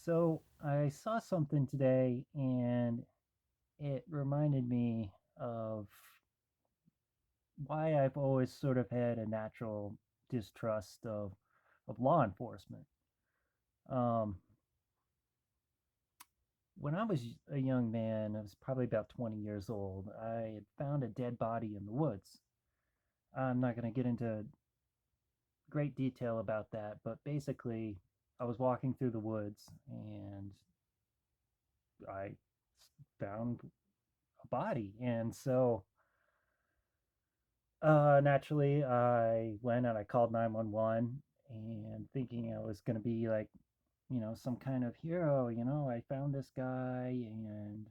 So I saw something today and it reminded me of why I've always sort of had a natural distrust of law enforcement. Um, when I was a young man, I was probably about 20 years old, I had found a dead body in the woods. I'm not going to get into great detail about that, but basically, I was walking through the woods and I found a body. And so naturally, I went and I called 911 and thinking I was going to be like, some kind of hero. I found this guy and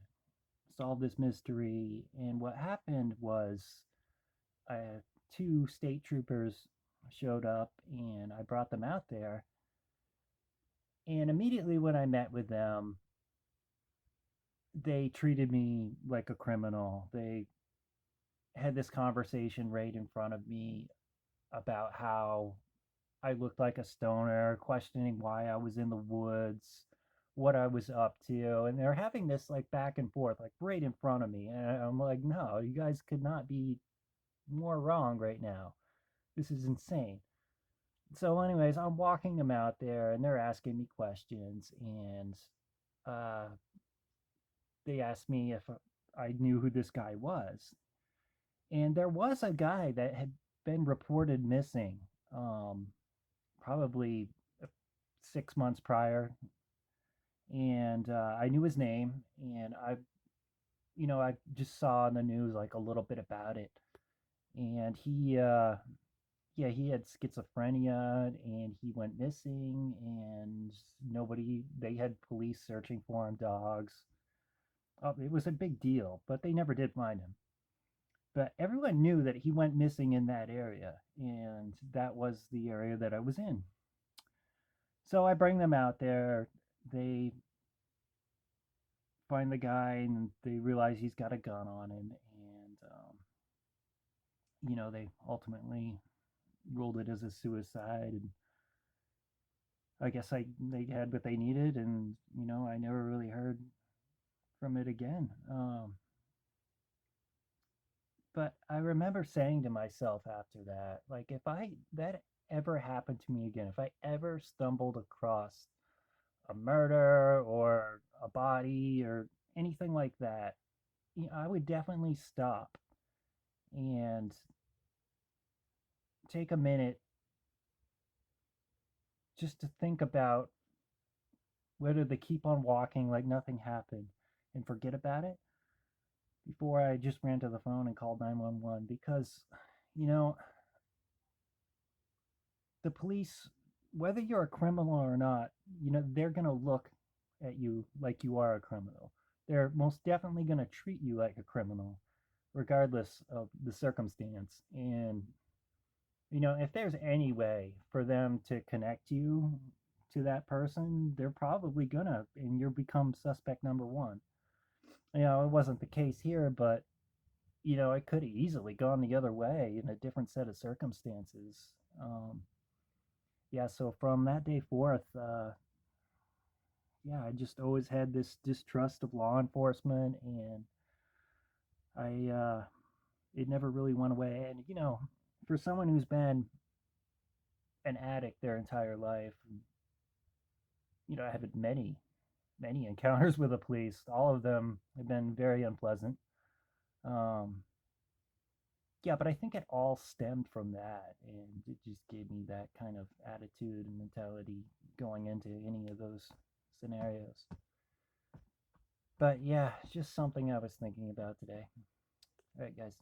solved this mystery. And what happened was two state troopers showed up and I brought them out there. And immediately when I met with them, they treated me like a criminal. They had this conversation right in front of me about how I looked like a stoner, questioning why I was in the woods, what I was up to, and they're having this like back and forth, like right in front of me. And I'm like, no, you guys could not be more wrong right now. This is insane. So, anyways, I'm walking them out there, and they're asking me questions, and uh, they asked me if I knew who this guy was, and there was a guy that had been reported missing, um, probably 6 months prior, and I knew his name, and I just saw in the news like a little bit about it, and yeah, he had schizophrenia, and he went missing, and they had police searching for him, dogs. It was a big deal, but they never did find him. But everyone knew that he went missing in that area, and that was the area that I was in. So I bring them out there. They find the guy and they realize he's got a gun on him, and they ultimately ruled it as a suicide. And I guess they had what they needed, and I never really heard from it again. But I remember saying to myself after that, like, if I that ever happened to me again, if I ever stumbled across a murder or a body or anything like that, I would definitely stop and take a minute just to think about whether to keep on walking like nothing happened and forget about it before I just ran to the phone and called 911, because you know the police, whether you're a criminal or not, they're going to look at you like you are a criminal. They're most definitely going to treat you like a criminal regardless of the circumstance. And if there's any way for them to connect you to that person, they're probably gonna, and you become suspect number one. It wasn't the case here, but it could have easily gone the other way in a different set of circumstances. Yeah, so from that day forth, yeah, I just always had this distrust of law enforcement, and I it never really went away. And for someone who's been an addict their entire life, I have had many encounters with the police. All of them have been very unpleasant. Um, yeah, but I think it all stemmed from that, and it just gave me that kind of attitude and mentality going into any of those scenarios. But yeah, just something I was thinking about today. All right, guys.